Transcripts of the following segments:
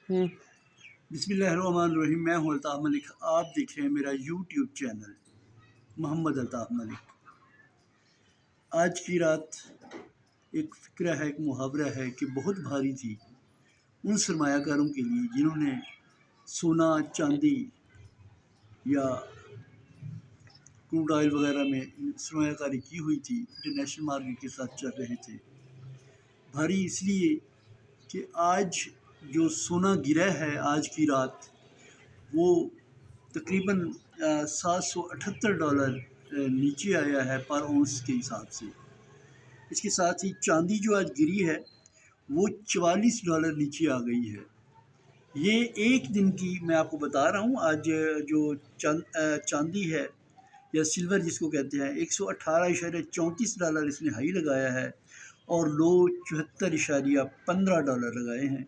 ہوں۔ بسم اللہ الرحمن الرحیم۔ میں ہوں الطاف ملک، آپ دیکھ رہے ہیں میرا یوٹیوب چینل محمد الطاف ملک۔ آج کی رات ایک فقرہ ہے، ایک محاورہ ہے کہ بہت بھاری تھی ان سرمایہ کاروں کے لیے جنہوں نے سونا چاندی یا کروڈ آئل وغیرہ میں سرمایہ کاری کی ہوئی تھی، انٹرنیشنل مارکیٹ کے ساتھ چل رہے تھے۔ بھاری اس لیے کہ آج جو سونا گرا ہے آج کی رات، وہ تقریباً $778 نیچے آیا ہے پر اونس کے حساب سے۔ اس کے ساتھ ہی چاندی جو آج گری ہے وہ $44 نیچے آ گئی ہے۔ یہ ایک دن کی میں آپ کو بتا رہا ہوں۔ آج جو چاندی ہے یا سلور جس کو کہتے ہیں، $118.34 اس نے ہائی لگایا ہے اور لو $74.15 لگائے ہیں،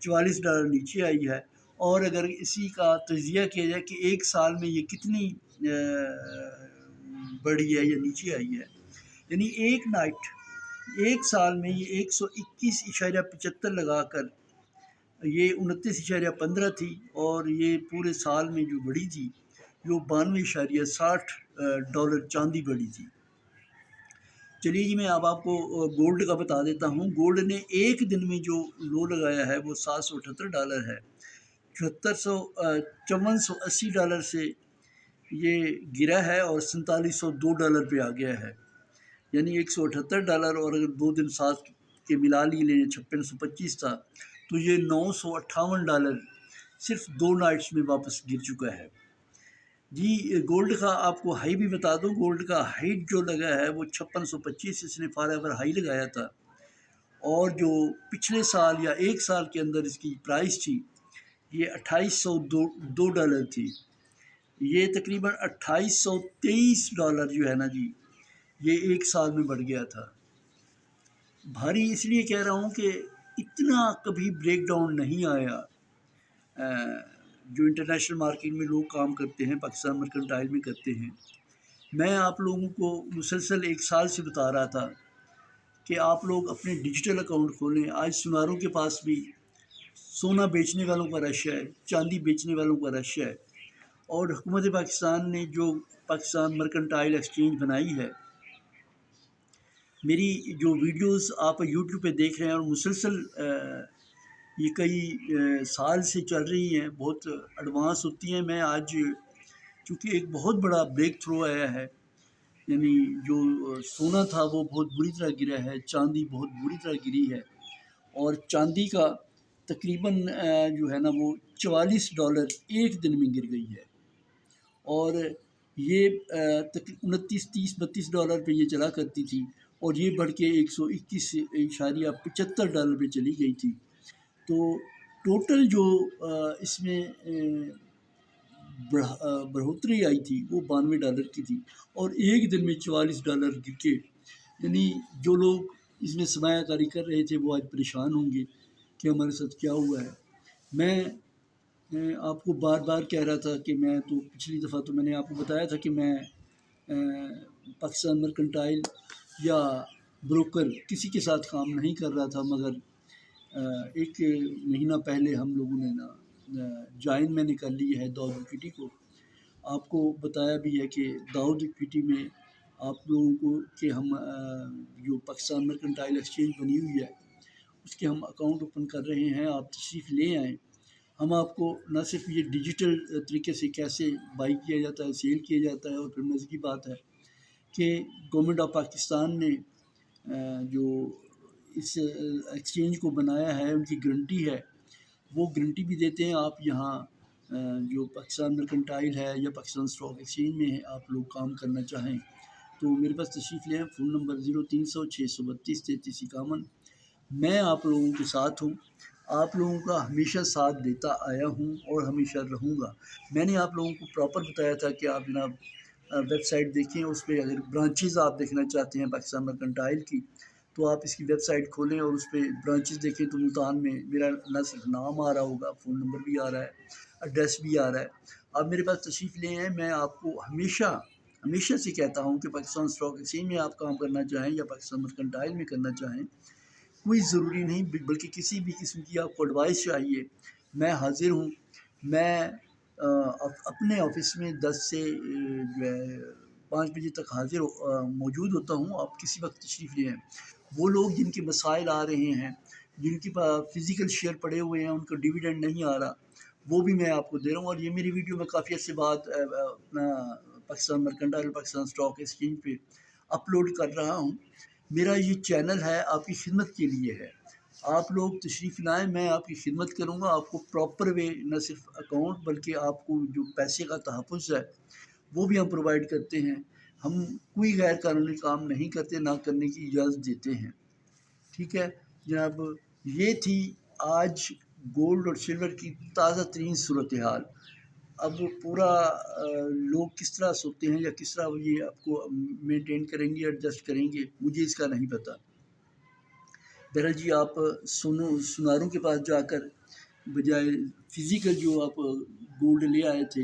$44 نیچے آئی ہے۔ اور اگر اسی کا تجزیہ کیا جائے کہ ایک سال میں یہ کتنی بڑھی ہے یا نیچے آئی ہے، یعنی ایک سال میں یہ 121.75 لگا کر یہ 29.15 تھی، اور یہ پورے سال میں جو بڑھی تھی وہ $92.60 چاندی بڑھی تھی۔ چلیے جی، میں اب آپ کو گولڈ کا بتا دیتا ہوں۔ گولڈ نے ایک دن میں جو لو لگایا ہے وہ $778 ہے، $5480 سے یہ گرا ہے اور $4702 پہ آ گیا ہے، یعنی $178، اور اگر 2 دن ساتھ کے ملا لی لیں 5625 تھا تو یہ $958 صرف 2 نائٹس میں واپس گر چکا ہے۔ جی، گولڈ کا آپ کو ہائی بھی بتا دوں۔ گولڈ کا ہائی جو لگا ہے وہ 5625 اس نے فار ایور ہائی لگایا تھا، اور جو پچھلے سال یا ایک سال کے اندر اس کی پرائس تھی یہ $2802 تھی۔ یہ تقریباً $2823 جو ہے نا جی، یہ ایک سال میں بڑھ گیا تھا۔ بھاری اس لیے کہہ رہا ہوں کہ اتنا کبھی بریک ڈاؤن نہیں آیا۔ جو انٹرنیشنل مارکیٹ میں لوگ کام کرتے ہیں، پاکستان مرکنٹائل میں کرتے ہیں، میں آپ لوگوں کو مسلسل ایک سال سے بتا رہا تھا کہ آپ لوگ اپنے ڈیجیٹل اکاؤنٹ کھولیں۔ آج سناروں کے پاس بھی سونا بیچنے والوں کا رش ہے، چاندی بیچنے والوں کا رش ہے، اور حکومت پاکستان نے جو پاکستان مرکنٹائل ایکسچینج بنائی ہے، میری جو ویڈیوز آپ یوٹیوب پہ دیکھ رہے ہیں اور مسلسل یہ کئی سال سے چل رہی ہیں، بہت ایڈوانس ہوتی ہیں۔ میں آج چونکہ ایک بہت بڑا بریک تھرو آیا ہے، یعنی جو سونا تھا وہ بہت بری طرح گرا ہے، چاندی بہت بری طرح گری ہے، اور چاندی کا تقریباً جو ہے نا وہ $44 ایک دن میں گر گئی ہے، اور یہ 29, 30, $32 پہ یہ چلا کرتی تھی، اور یہ بڑھ کے $121.75 پہ چلی گئی تھی۔ تو ٹوٹل جو اس میں بڑھوتری آئی تھی وہ $92 کی تھی، اور ایک دن میں $44 گر کے، یعنی جو لوگ اس میں سرمایہ کاری کر رہے تھے وہ آج پریشان ہوں گے کہ ہمارے ساتھ کیا ہوا ہے۔ میں آپ کو بار بار کہہ رہا تھا کہ میں تو پچھلی دفعہ تو میں نے آپ کو بتایا تھا کہ میں پاکستان مرکنٹائل یا بروکر کسی کے ساتھ کام نہیں کر رہا تھا، مگر ایک مہینہ پہلے ہم لوگوں نے جوائن میں نے کر لی ہے داؤد ایکویٹی کو۔ آپ کو بتایا بھی ہے کہ داؤد ایکویٹی میں آپ لوگوں کو کہ ہم جو پاکستان مرکنٹائل ایکسچینج بنی ہوئی ہے اس کے ہم اکاؤنٹ اوپن کر رہے ہیں، آپ تشریف لے آئیں۔ ہم آپ کو نہ صرف یہ ڈیجیٹل طریقے سے کیسے بائی کیا جاتا ہے، سیل کیا جاتا ہے، اور پھر مزے کی بات ہے کہ گورنمنٹ آف پاکستان نے جو اس ایکسچینج کو بنایا ہے ان کی گارنٹی ہے، وہ گارنٹی بھی دیتے ہیں۔ آپ یہاں جو پاکستان مرکنٹائل ہے یا پاکستان اسٹاک ایکسچینج میں آپ لوگ کام کرنا چاہیں تو میرے پاس تشریف لیں۔ Phone number 0300 632 3351۔ میں آپ لوگوں کے ساتھ ہوں، آپ لوگوں کا ہمیشہ ساتھ دیتا آیا ہوں اور ہمیشہ رہوں گا۔ میں نے آپ لوگوں کو پراپر بتایا تھا کہ آپ جناب ویب سائٹ دیکھیں، اس پہ اگر برانچز آپ دیکھنا چاہتے ہیں پاکستان مرکنٹائل کی تو آپ اس کی ویب سائٹ کھولیں اور اس پہ برانچز دیکھیں تو ملتان میں میرا نہ صرف نام آ رہا ہوگا، فون نمبر بھی آ رہا ہے، ایڈریس بھی آ رہا ہے۔ آپ میرے پاس تشریف لے ہیں۔ میں آپ کو ہمیشہ سے کہتا ہوں کہ پاکستان اسٹاک ایکسچینج میں آپ کام کرنا چاہیں یا پاکستان مرکنٹائل میں کرنا چاہیں، کوئی ضروری نہیں، بلکہ کسی بھی قسم کی آپ کو ایڈوائس چاہیے میں حاضر ہوں. میں اپنے آفس میں 10 سے جو ہے 5 بجے تک موجود ہوتا ہوں. آپ کسی وقت تشریف لے آئیں. وہ لوگ جن کے مسائل آ رہے ہیں، جن کے پاس فزیکل شیئر پڑے ہوئے ہیں، ان کا ڈیویڈنڈ نہیں آ رہا، وہ بھی میں آپ کو دے رہا ہوں. اور یہ میری ویڈیو میں کافی عرصے بعد اپنا Pakistan mercantile Pakistan stock exchange پہ اپلوڈ کر رہا ہوں. میرا یہ چینل ہے آپ کی خدمت کے لیے ہے. آپ لوگ تشریف لائیں، میں آپ کی خدمت کروں گا. آپ کو پراپر وے، نہ صرف اکاؤنٹ بلکہ آپ کو جو پیسے کا تحفظ ہے وہ بھی ہم پرووائڈ کرتے ہیں. ہم کوئی غیر قانونی کام نہیں کرتے، نہ کرنے کی اجازت دیتے ہیں. ٹھیک ہے جناب، یہ تھی آج گولڈ اور سلور کی تازہ ترین صورتحال. اب پورا لوگ کس طرح سوتے ہیں یا کس طرح یہ آپ کو مینٹین کریں گے، ایڈجسٹ کریں گے، مجھے اس کا نہیں پتہ. بہرحال جی، آپ سناروں کے پاس جا کر بجائے فزیکل جو آپ گولڈ لے آئے تھے،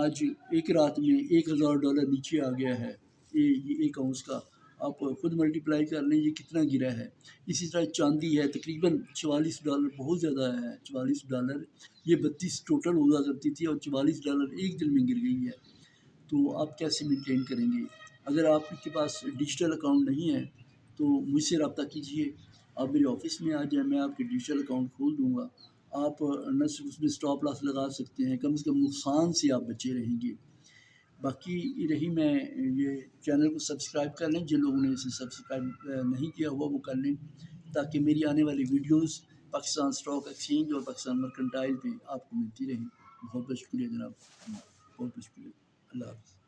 آج ایک رات میں $1,000 نیچے آ گیا ہے یہ ایک اونس کا. آپ خود ملٹیپلائی کر لیں یہ کتنا گرا ہے. اسی طرح چاندی ہے تقریباً $44، بہت زیادہ ہے $44. یہ 32 ٹوٹل ہوا کرتی تھی اور $44 ایک دن میں گر گئی ہے. تو آپ کیسے مینٹین کریں گے؟ اگر آپ کے پاس ڈیجیٹل اکاؤنٹ نہیں ہے تو مجھ سے رابطہ کیجیے. آپ میرے آفس میں آ جائیں، میں آپ کے ڈیجیٹل اکاؤنٹ کھول دوں گا. آپ نہ صرف اس میں اسٹاپ لاس لگا سکتے ہیں، کم سے کم نقصان سے آپ بچے رہیں گے. باقی رہی میں یہ چینل کو سبسکرائب کر لیں، جن لوگوں نے اسے سبسکرائب نہیں کیا ہوا وہ کر لیں، تاکہ میری آنے والی ویڈیوز پاکستان اسٹاک ایکسچینج اور پاکستان مرکنٹائل پہ آپ کو ملتی رہیں. بہت بہت شکریہ جناب، بہت بہت شکریہ. اللہ حافظ.